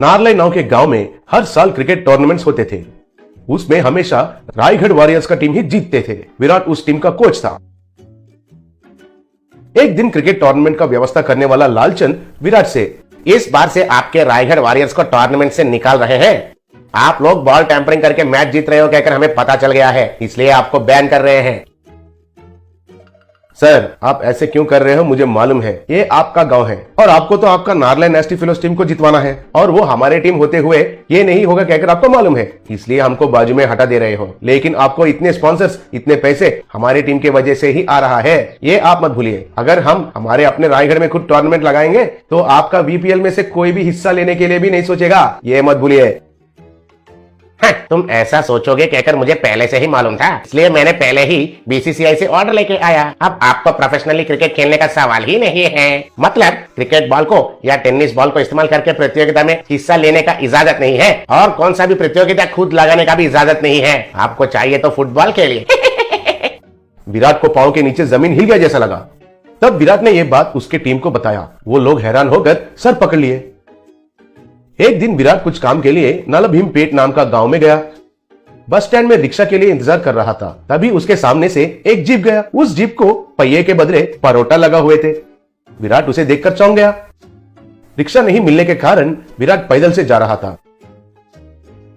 नारलाई नाव के गांव में हर साल क्रिकेट टूर्नामेंट्स होते थे। उसमें हमेशा रायगढ़ वॉरियर्स का टीम ही जीतते थे। विराट उस टीम का कोच था। एक दिन क्रिकेट टूर्नामेंट का व्यवस्था करने वाला लालचंद विराट से, इस बार से आपके रायगढ़ वॉरियर्स को टूर्नामेंट से निकाल रहे हैं। आप लोग बॉल टैंपरिंग करके मैच जीत रहे हो कहकर हमें पता चल गया है, इसलिए आपको बैन कर रहे हैं। सर आप ऐसे क्यों कर रहे हो, मुझे मालूम है ये आपका गांव है और आपको तो आपका नारलाई नेस्टी फिलोस टीम को जितवाना है और वो हमारे टीम होते हुए ये नहीं होगा कहकर आपको मालूम है, इसलिए हमको बाजू में हटा दे रहे हो। लेकिन आपको इतने स्पॉन्सर्स, इतने पैसे हमारी टीम की वजह से ही आ रहा है, ये आप मत भूलिए। अगर हम हमारे अपने रायगढ़ में खुद टूर्नामेंट लगाएंगे तो आपका बीपीएल में से कोई भी हिस्सा लेने के लिए भी नहीं सोचेगा, ये मत भूलिए। तुम ऐसा सोचोगे कहकर मुझे पहले से ही मालूम था, इसलिए मैंने पहले ही बीसीसीआई से ऑर्डर लेके आया। अब आपको प्रोफेशनली क्रिकेट खेलने का सवाल ही नहीं है। मतलब क्रिकेट बॉल को या टेनिस बॉल को इस्तेमाल करके प्रतियोगिता में हिस्सा लेने का इजाजत नहीं है और कौन सा भी प्रतियोगिता खुद लगाने का भी इजाजत नहीं है। आपको चाहिए तो फुटबॉल खेलिए। विराट को पांव के नीचे जमीन हिल गया जैसा लगा। तब विराट ने यह बात उसके टीम को बताया। वो लोग हैरान होकर सर पकड़ लिए। एक दिन विराट कुछ काम के लिए नलभीमपेट नाम का गांव में गया। बस स्टैंड में रिक्शा के लिए इंतजार कर रहा था। तभी उसके सामने से एक जीप गया। उस जीप को पहिए के बदले परोटा लगा हुए थे। विराट उसे देखकर चौंक गया। रिक्शा नहीं मिलने के कारण विराट पैदल से जा रहा था।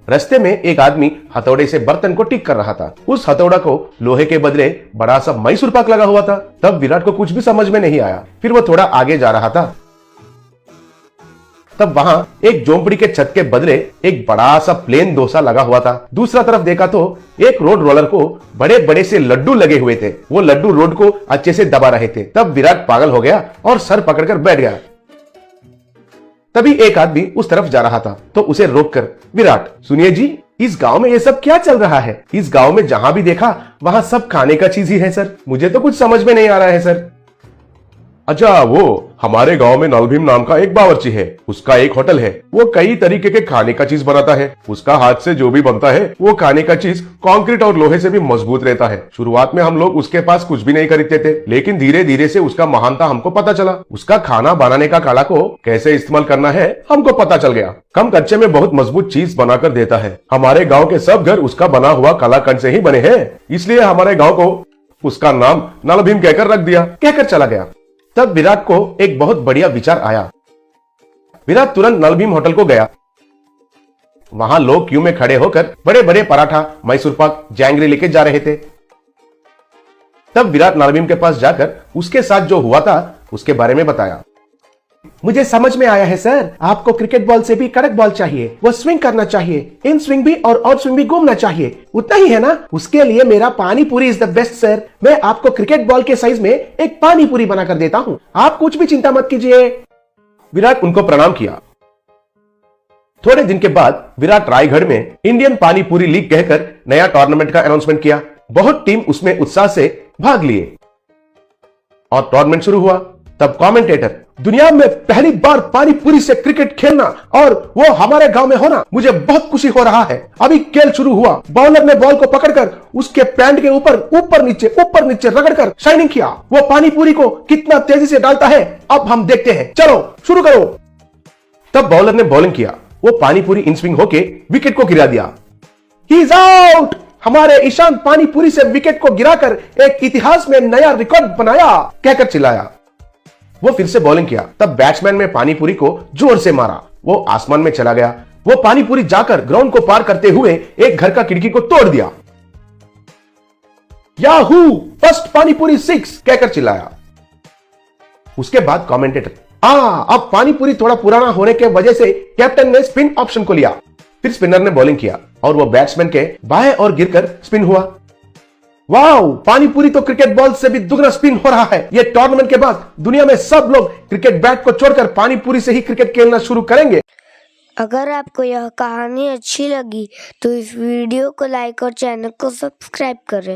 रास्ते में एक आदमी हथौड़े से बर्तन को ठीक कर रहा था। उस हथौड़ा को लोहे के बदले बड़ा सा मैसूर पाक लगा हुआ था। तब विराट को कुछ भी समझ में नहीं आया। फिर वो थोड़ा आगे जा रहा था। तब वहां एक झोंपड़ी के छत के बदले एक बड़ा सा प्लेन डोसा लगा हुआ था। दूसरा तरफ देखा तो एक रोड रोलर को बड़े बड़े से लड्डू लगे हुए थे। वो लड्डू रोड को अच्छे से दबा रहे थे। तब विराट पागल हो गया और सर पकड़कर बैठ गया। तभी एक आदमी उस तरफ जा रहा था तो उसे रोककर, विराट सुनिए जी, इस गांव में ये सब क्या चल रहा है? इस गांव में जहां भी देखा वहां सब खाने का चीज ही है सर, मुझे तो कुछ समझ में नहीं आ रहा है सर। अच्छा, वो हमारे गांव में नलभीम नाम का एक बावर्ची है, उसका एक होटल है। वो कई तरीके के खाने का चीज बनाता है। उसका हाथ से जो भी बनता है वो खाने का चीज कंक्रीट और लोहे से भी मजबूत रहता है। शुरुआत में हम लोग उसके पास कुछ भी नहीं खरीदते थे, लेकिन धीरे धीरे से उसका महानता हमको पता चला। उसका खाना बनाने का कला को कैसे इस्तेमाल करना है हमको पता चल गया। कम खर्चे में बहुत मजबूत चीज बनाकर देता है। हमारे गाँव के सब घर उसका बना हुआ कलाकंद से ही बने हैं, इसलिए हमारे गाँव को उसका नाम नलभीम कहकर रख दिया, कहकर चला गया। तब विराट को एक बहुत बढ़िया विचार आया। विराट तुरंत नलभीम होटल को गया। वहां लोग क्यू में खड़े होकर बड़े बड़े पराठा, मैसूर पाक, जैंगरी लेके जा रहे थे। तब विराट नलभीम के पास जाकर उसके साथ जो हुआ था उसके बारे में बताया। मुझे समझ में आया है सर, आपको क्रिकेट बॉल से भी कड़क बॉल चाहिए, वो स्विंग करना चाहिए, इन स्विंग भी और आउट स्विंग भी घूमना चाहिए, उतना ही है ना? उसके लिए मेरा पानी पूरी इज द बेस्ट सर। मैं आपको क्रिकेट बॉल के साइज में एक पानी पूरी बनाकर देता हूँ, आप कुछ भी चिंता मत कीजिए। विराट उनको प्रणाम किया। थोड़े दिन के बाद विराट रायगढ़ में इंडियन पानी पूरी लीग कहकर नया टूर्नामेंट का अनाउंसमेंट किया। बहुत टीम उसमें उत्साह से भाग लिए और टूर्नामेंट शुरू हुआ। तब कमेंटेटर, दुनिया में पहली बार पानी पूरी से क्रिकेट खेलना और वो हमारे गांव में होना, मुझे बहुत खुशी हो रहा है। अभी खेल शुरू हुआ। बॉलर ने बॉल को पकड़कर उसके पैंट के ऊपर नीचे रगड़कर शाइनिंग किया। वो पानी पूरी को कितना तेजी से डालता है अब हम देखते हैं, चलो शुरू करो। तब बॉलर ने बॉलिंग किया। वो पानी पूरी इन स्विंग होके विकेट को गिरा दिया। He is out. हमारे ईशान पानी पूरी से विकेट को गिराकर एक इतिहास में नया रिकॉर्ड बनाया, कहकर चिल्लाया। वो फिर से बॉलिंग किया। तब बैट्समैन ने पानीपुरी को जोर से मारा। वो आसमान में चला गया। वो पानीपुरी जाकर ग्राउंड को पार करते हुए एक घर का खिड़की को तोड़ दिया। याहू, फर्स्ट पानीपुरी 6, कहकर चिल्लाया। उसके बाद कमेंटेटर, अब पानीपुरी थोड़ा पुराना होने के वजह से कैप्टन ने स्पिन ऑप्शन को लिया। फिर स्पिनर ने बॉलिंग किया और वो बैट्समैन के बाएं और गिरकर स्पिन हुआ। वाओ, पानीपुरी तो क्रिकेट बॉल से भी दुगना स्पिन हो रहा है। ये टूर्नामेंट के बाद दुनिया में सब लोग क्रिकेट बैट को छोड़कर पानीपुरी से ही क्रिकेट खेलना शुरू करेंगे। अगर आपको यह कहानी अच्छी लगी तो इस वीडियो को लाइक और चैनल को सब्सक्राइब करें।